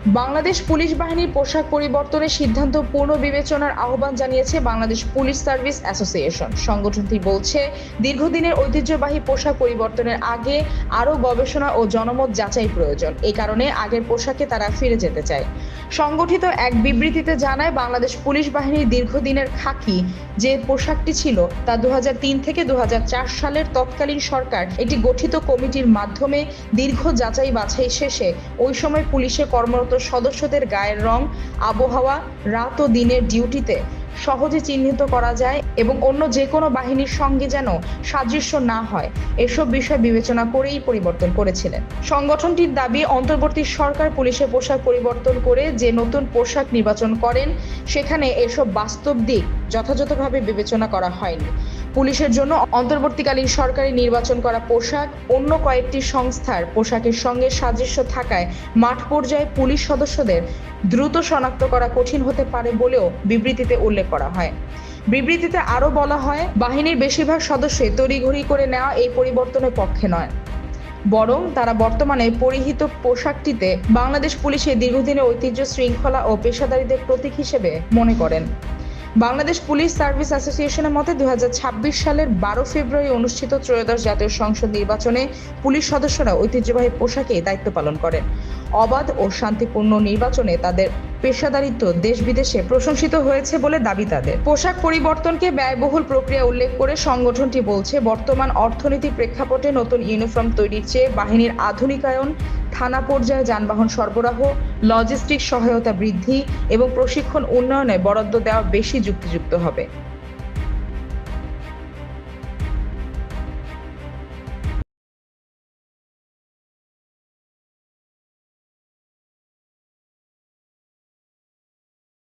Bangladesh police বাহিনীর পোশাক পরিবর্তনের সিদ্ধান্ত পুনর্বিবেচনার আহ্বান জানিয়েছে বাংলাদেশ পুলিশ সার্ভিস অ্যাসোসিয়েশন। সংগঠনটি বলছে, দীর্ঘদিনের ঐতিহ্যবাহী পোশাক পরিবর্তনের আগে আরও গবেষণা ও জনমত যাচাই প্রয়োজন। এই কারণে আগের পোশাকে তারা ফিরে যেতে চায়। সংগঠিত এক বিবৃতিতে জানায়, বাংলাদেশ পুলিশ বাহিনীর দীর্ঘদিনের খাকি যে পোশাকটি ছিল তা 2003 থেকে 2004 সালের তৎকালীন সরকার একটি গঠিত কমিটির মাধ্যমে দীর্ঘ যাচাই বাছাই শেষে ওই সময় পুলিশে কর্মরত সদস্যদের গায়ের রং, আবহাওয়া, রাত ও দিনের ডিউটিতে সহজে চিহ্নিত করা যায় এবং অন্য যে কোনো বাহিনীর সঙ্গে যেন সাদৃশ্য না হয়, এসব বিষয় বিবেচনা করেই পরিবর্তন করেছিলেন। সংগঠনটির দাবি, অন্তর্বর্তী সরকার পুলিশের পোশাক পরিবর্তন করে যে নতুন পোশাক নির্বাচন করেন সেখানে এসব বাস্তব দিক যথাযথভাবে বিবেচনা করা হয়নি। পুলিশের জন্য অন্তর্বর্তীকালীন সরকারি নির্বাচন করা পোশাক অন্য কয়েকটি সংস্থার পোশাকের সঙ্গে সাদৃশ্য থাকায় মাঠ পর্যায়ে পুলিশ সদস্যদের দ্রুত শনাক্ত করা কঠিন হতে পারে বলেও বিবৃতিতে উল্লেখ করা হয়। বিবৃতিতে আরও বলা হয়, বাহিনীর বেশিরভাগ সদস্যই তড়িঘড়ি করে নেওয়া এই পরিবর্তনের পক্ষে নয়, বরং তারা বর্তমানে পরিহিত পোশাকটিতে বাংলাদেশ পুলিশের দীর্ঘদিনের ঐতিহ্য, শৃঙ্খলা ও পেশাদারিত্বের প্রতীক হিসেবে মনে করেন। বাংলাদেশ পুলিশ সার্ভিস অ্যাসোসিয়েশনের মতে 2026 সালের 12 ফেব্রুয়ারি অনুষ্ঠিত ত্রয়োদশ জাতীয় সংসদ নির্বাচনে পুলিশ সদস্যরা ঐতিহ্যবাহী পোশাকে দায়িত্ব পালন করেন। অবাধ ও শান্তিপূর্ণ নির্বাচনে তাদের পেশাদারিত্ব দেশ বিদেশে প্রশংসিত হয়েছে বলে দাবি তাদের। পোশাক পরিবর্তনকে ব্যয়বহুল প্রক্রিয়া উল্লেখ করে সংগঠনটি বলছে, বর্তমান অর্থনীতির প্রেক্ষাপটে নতুন ইউনিফর্ম তৈরির চেয়ে বাহিনীর আধুনিকায়ন, থানা পর্যায়ে যানবাহন সরবরাহ, লজিস্টিক সহায়তা বৃদ্ধি এবং প্রশিক্ষণ উন্নয়নে বরাদ্দ দেওয়া বেশি যুক্তিযুক্ত হবে।